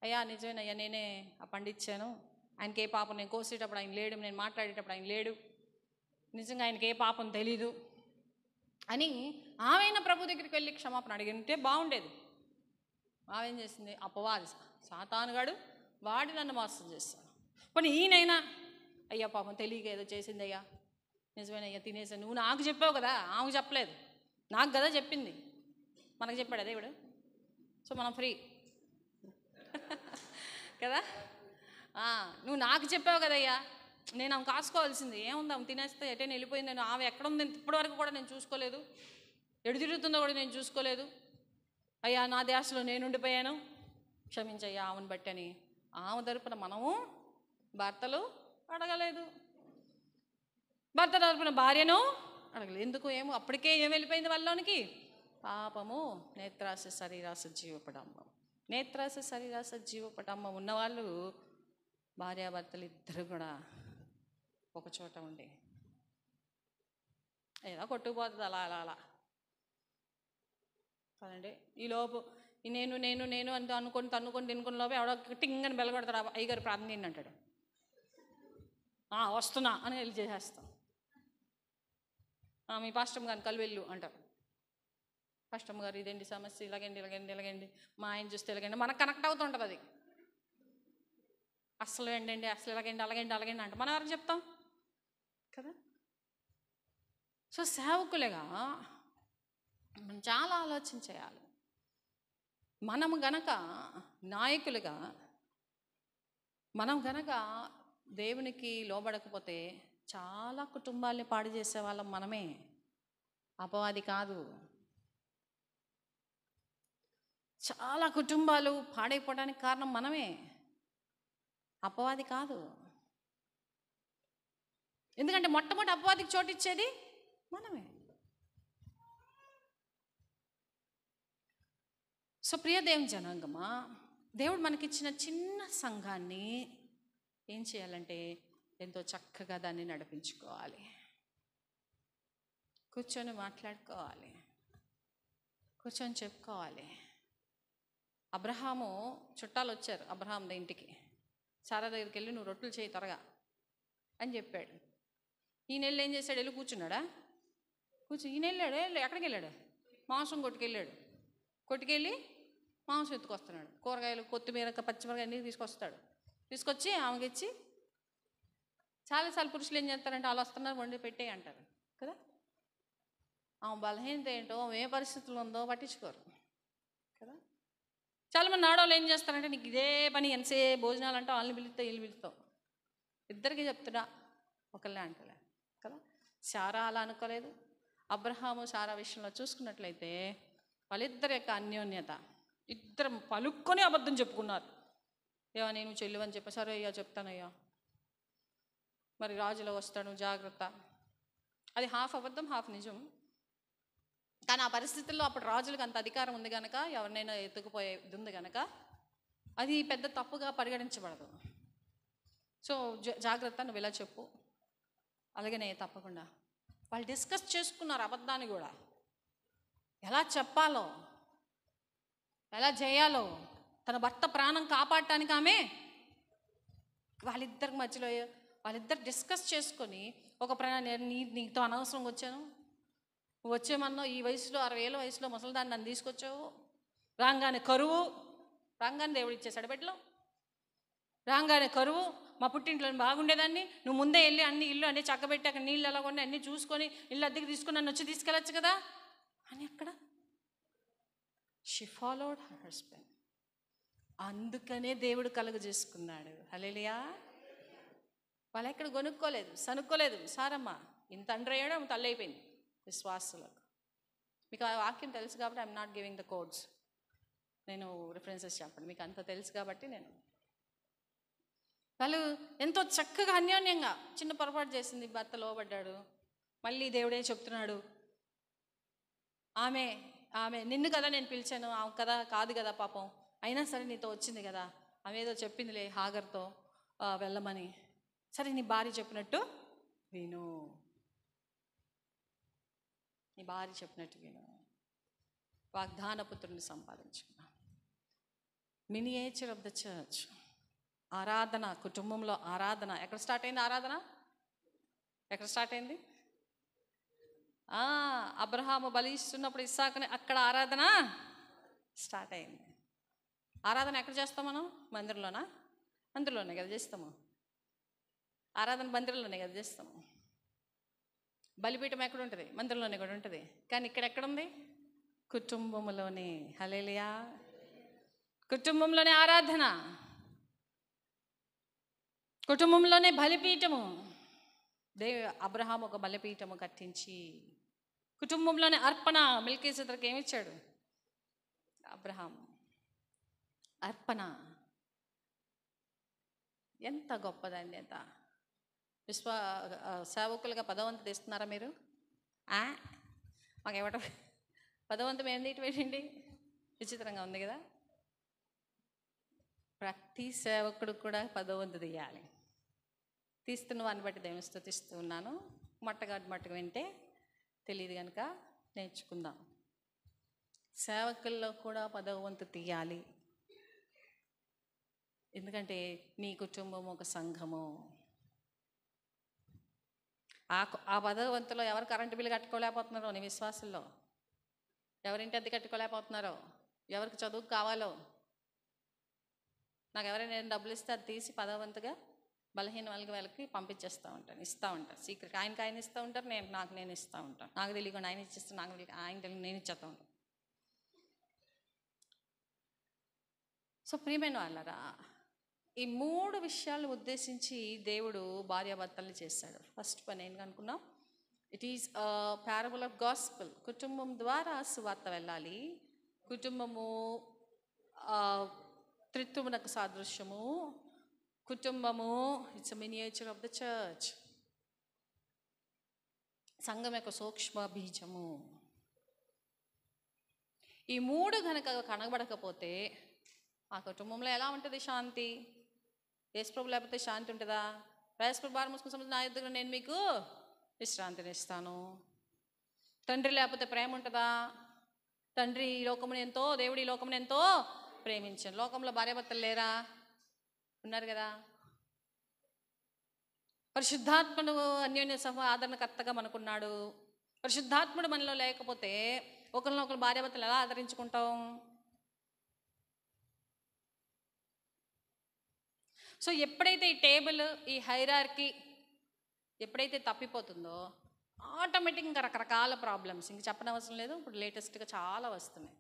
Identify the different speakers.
Speaker 1: అయ్యా నిజమేనయ్యా, నేనే ఆ పండిచ్చాను, ఆయనకి ఏ పాపం, నేను కోసేటప్పుడు ఆయన లేడు, నేను మాట్లాడేటప్పుడు ఆయన లేడు, నిజంగా ఆయనకి ఏ పాపం తెలీదు అని ఆమెన ప్రభు దగ్గరికి వెళ్ళి క్షమాపణ అడిగింటే బాగుండేది. ఆమెం చేసింది? అపవాది సాతానుగాడు వాడి నన్ను మోసం చేస్తాను. పోనీ ఈయనైనా అయ్యా పాపం తెలియక ఏదో చేసిందయ్యా, నిజమేనయ్యా తినేసాను, నువ్వు నాకు చెప్పావు కదా, ఆమెకు చెప్పలేదు, నాకు కదా చెప్పింది, మనకు చెప్పాడు దేవుడు, సో మనం ఫ్రీ కదా. నువ్వు నాకు చెప్పావు కదయ్యా, నేను ఆమె కాసుకోవాల్సింది ఏముంది, ఆమె తినేస్తే ఎటైనా వెళ్ళిపోయింది, నేను ఆమె ఎక్కడుంది ఇప్పటివరకు కూడా నేను చూసుకోలేదు, ఎడు తిరుగుతుందో కూడా నేను చూసుకోలేదు, అయ్యా నా ధ్యాసలో నేను ఉండిపోయాను, క్షమించయ్యా ఆమెను బట్టి అని ఆమె తరపున మనము భర్తలు అడగలేదు, భర్త తరపున భార్యను అడగలేదు. ఎందుకు? ఏమో అప్పటికే ఏం వెళ్ళిపోయింది వాళ్ళలోనికి, పాపము, నేత్రాస శరీరాస జీవపటంబం. నేత్రాస శరీరాస జీవపటంబం ఉన్నవాళ్ళు భార్యాభర్తలు ఇద్దరు కూడా ఒక చోట ఉండి ఏదో కొట్టుకుపోతుంది అలా అలా అలా కదండి. ఈలోపు నేను నేను నేను అంత అనుకొని తన్నుకొని తినుకుని లోపు ఎవడో టింగని బెల్లగొడతాడు, అయ్యగారు ప్రార్థన చేయండి అంటాడు, వస్తున్నా అని వెళ్ళి చేసేస్తాం. మీ పాస్టమ్ గారిని కలివెళ్ళు అంటారు, పాస్టమ్ గారు ఇదేంటి సమస్య, ఇలాగండి ఇలాగండి ఇలాగండి, మా ఆయన చూస్తే ఇలాగండి, మనకు కనెక్ట్ అవుతుంటుంది అది, అసలు ఏంటండి అసలు ఇలాగండి అలాగండి అలాగండి అంటే మనం ఎవరికి చెప్తాం కదా. సో సేవకులుగా మనం చాలా ఆలోచన చేయాలి. మనము గనక నాయకులుగా మనం గనక దేవునికి లోబడకపోతే చాలా కుటుంబాల్ని పాడు చేసే వాళ్ళం మనమే, అపవాది కాదు. చాలా కుటుంబాలు పాడైపోవడానికి కారణం మనమే, అపవాది కాదు. ఎందుకంటే మొట్టమొదటి అపవాదికి చోటిచ్చేది మనమే. సో ప్రియ దేవుని జనాంగమా, దేవుడు మనకిచ్చిన చిన్న సంఘాన్ని ఏం చేయాలంటే ఎంతో చక్కగా దాన్ని నడిపించుకోవాలి, కూర్చొని మాట్లాడుకోవాలి, కూర్చొని చెప్పుకోవాలి. అబ్రహాము చుట్టాలు వచ్చారు అబ్రహాం ఇంటికి, సారా దగ్గరికి వెళ్ళి నువ్వు రొట్టెలు చేయి త్వరగా అని చెప్పాడు. ఈయన వెళ్ళి ఏం చేశాడు? వెళ్ళి కూర్చున్నాడా? ఈయన వెళ్ళాడు, ఎక్కడికి వెళ్ళాడు? మాంసం కొట్టుకెళ్ళాడు, కొట్టుకెళ్ళి మాంసం ఎత్తుకొస్తున్నాడు, కూరగాయలు కొత్తిమీర పచ్చిమిరకాయ అన్నీ తీసుకొస్తాడు, తీసుకొచ్చి ఆమెకి ఇచ్చి, చాలాసార్లు పురుషులు ఏం చేస్తారంటే వాళ్ళు వస్తున్నారు వండి పెట్టే అంటారు కదా. ఆమె బలహీనత ఏంటో, ఏ పరిస్థితుల్లో ఉందో పట్టించుకోరు కదా. చాలామంది ఆడవాళ్ళు ఏం చేస్తారంటే నీకు ఇదే పని, ఎంతసేపు భోజనాలు అంటే వాళ్ళని పిలుస్తావు వీళ్ళు పిలుస్తావు, ఇద్దరికి చెప్తున్నా ఒకళ్ళే అంటలే కదా. శారా అలా అనుకోలేదు. అబ్రహాము శారా విషయంలో చూసుకున్నట్లయితే వాళ్ళిద్దరి యొక్క అన్యోన్యత, ఇద్దరు పలుక్కొని అబద్ధం చెప్పుకున్నారు. ఏమని? నువ్వు చెల్లివని చెప్పా, సరే అయ్యా చెప్తానయ్యా, మరి రాజులో వస్తాడు జాగ్రత్త. అది హాఫ్ అబద్ధం హాఫ్ నిజం. కానీ ఆ పరిస్థితుల్లో అప్పుడు రాజులకు అంత అధికారం ఉంది కనుక, ఎవరినైనా ఎత్తుకుపోయేది ఉంది కనుక అది పెద్ద తప్పుగా పరిగణించబడదు. సో జాగ్రత్త, నువ్వు ఇలా చెప్పు, అలాగనే తప్పకుండా. వాళ్ళు డిస్కస్ చేసుకున్నారు అబద్ధాన్ని కూడా, ఎలా చెప్పాలో ఎలా చేయాలో, తన భర్త ప్రాణం కాపాడటానికి ఆమె వాళ్ళిద్దరికి మధ్యలో వాళ్ళిద్దరు డిస్కస్ చేసుకొని ఒక నీతో అనవసరంగా వచ్చాను, నువ్వు వచ్చేమన్నావు, ఈ వయసులో 60 ఏళ్ళ వయసులో ముసలిదాన్ని నన్ను తీసుకొచ్చావు, రాగానే కరువు, రాగానే దేవుడు ఇచ్చేసాడు బిడ్డలో, రాగానే కరువు, మా పుట్టింట్లో బాగుండేదాన్ని, నువ్వు ముందే వెళ్ళి అన్ని ఇల్లు అన్నీ చక్కబెట్టి అక్కడ నీళ్ళు ఎలా ఉన్నాయి అన్నీ చూసుకొని ఇల్లు అద్దెకి తీసుకుని నన్ను వచ్చి తీసుకెళ్ళచ్చు కదా అని. అక్కడ షీ ఫాలోడ్ హర్ హస్బెండ్. అందుకనే దేవుడు కలుగ చేసుకున్నాడు. హల్లెలూయా. వాళ్ళు ఎక్కడ కొనుక్కోలేదు, సనుక్కోలేదు. సారమ్మ ఇంత తండ్రి అయ్యాడు, ఆమె తల్లి అయిపోయింది విశ్వాసులకు. మీకు ఆ వాక్యం తెలుసు కాబట్టి I'm not giving the codes, నేను రిఫరెన్సెస్ చెప్పండి, మీకు అంత తెలుసు కాబట్టి. వాళ్ళు ఎంతో చక్కగా అన్యోన్యంగా, చిన్న పొరపాటు చేసింది, భర్త లోబడ్డాడు, మళ్ళీ దేవుడే చెప్తున్నాడు, ఆమె నిన్ను కదా నేను పిలిచాను, ఆమె కదా కాదు కదా పాపం, అయినా సరే నీతో వచ్చింది కదా, ఆమె ఏదో చెప్పిందిలే హాగర్తో వెళ్ళమని, సరే నీ భార్య చెప్పినట్టు విను, నీ భార్య చెప్పినట్టు విను, వాగ్దాన పుత్రుని సంపాదించుకున్నా, మినియేచర్ ఆఫ్ ద చర్చ్. ఆరాధన, కుటుంబంలో ఆరాధన. ఎక్కడ స్టార్ట్ అయింది ఆరాధన? ఎక్కడ స్టార్ట్ అయింది? అబ్రహాము బలి ఇస్తున్నప్పుడు ఇస్సాకుని అక్కడ ఆరాధన స్టార్ట్ అయింది. ఆరాధన ఎక్కడ చేస్తాం మనం? మందిరంలోనా? మందిరంలోనే కదా చేస్తాము. ఆరాధన మందిరంలోనే కదా చేస్తాము. బలిపీఠం ఎక్కడ ఉంటుంది? మందిరంలోనే కూడా ఉంటుంది. కానీ ఇక్కడ ఎక్కడుంది? కుటుంబంలోనే. హల్లెలూయా. కుటుంబంలోనే ఆరాధన, కుటుంబంలోనే బలిపీఠము. అబ్రహాము ఒక బలిపీఠము కట్టించి కుటుంబంలోనే అర్పణ. మెల్కీసెదెకుకి ఏమిచ్చాడు అబ్రహాం? అర్పణ. ఎంత గొప్పదండి! ఎంత సేవకులుగా పదవంతు తెస్తున్నారా మీరు? మాకు ఏమట పదవంతం ఏంది ఇటు వేయండి? విచిత్రంగా ఉంది కదా. ప్రతి సేవకుడు కూడా పదవంతు తీయాలి. తీస్తున్న వాడిని బట్టి దేవుని స్తుతిస్తూ ఉన్నాను. మట్టుకు వింటే తెలియదు కనుక నేర్చుకుందాం. సేవకుల్లో కూడా పదవంతు తీయాలి. ఎందుకంటే నీ కుటుంబం ఒక సంఘము. ఆ పదవంతులో ఎవరు కరెంటు బిల్లు కట్టుకోలేకపోతున్నారో, నీ విశ్వాసంలో ఎవరింటి అద్దె కట్టుకోలేకపోతున్నారో, ఎవరికి చదువుకు కావాలో, నాకు ఎవరైనా నేను డబ్బులు ఇస్తే అది తీసి పదవంతుగా బలహీన వాళ్ళకి పంపించేస్తూ ఉంటాను, ఇస్తూ ఉంటాను. సీక్రెట్ ఆయనకి ఆయన ఇస్తూ ఉంటారు, నేను ఇస్తూ ఉంటాను. నాకు తెలియకుండా ఆయన ఇచ్చేస్తాను, నాకు తెలియక ఆయన తెలియదు నేను ఇచ్చేస్తూ ఉంటాను. సో ప్రియమైన వాళ్ళరా, ఈ 3 విషయాలను ఉద్దేశించి దేవుడు భార్యాభర్తల్ని చేశాడు. ఫస్ట్ పని ఏంటి అనుకున్నాం? It is parable of gospel. కుటుంబం ద్వారా సువార్త వెళ్ళాలి. కుటుంబము త్రిత్వమునకు సాదృశ్యము. కుటుంబము it's miniature of the church. సంఘం యొక్క సూక్ష్మ బీజము. ఈ 3 గనక కనబడకపోతే ఆ కుటుంబంలో ఎలా ఉంటుంది శాంతి? యేసుప్రభు లేకపోతే శాంతి ఉంటుందా? యేసుప్రభు భారం మోసుకుని సంబంధించిన నా యుద్ధంలో నేను మీకు విశ్రాంతిని ఇస్తాను. తండ్రి లేకపోతే ప్రేమ ఉంటుందా? తండ్రి ఈ లోకమును ఎంతో, దేవుడు ఈ లోకమును ఎంతో ప్రేమించాను. లోకంలో భార్యాభర్తలు లేరా? ఉన్నారు కదా. పరిశుద్ధాత్ముడు అన్యోన్య ఆదరణకర్తగా మనకున్నాడు. పరిశుద్ధాత్ముడు మనలో లేకపోతే ఒకరినొకరు భార్యాభర్తలు ఎలా ఆదరించుకుంటాం? సో ఎప్పుడైతే ఈ టేబుల్, ఈ హైరార్కీ ఎప్పుడైతే తప్పిపోతుందో ఆటోమేటిక్గా రకరకాల ప్రాబ్లమ్స్, ఇంక చెప్పనవసరం లేదు, ఇప్పుడు లేటెస్ట్గా చాలా వస్తున్నాయి.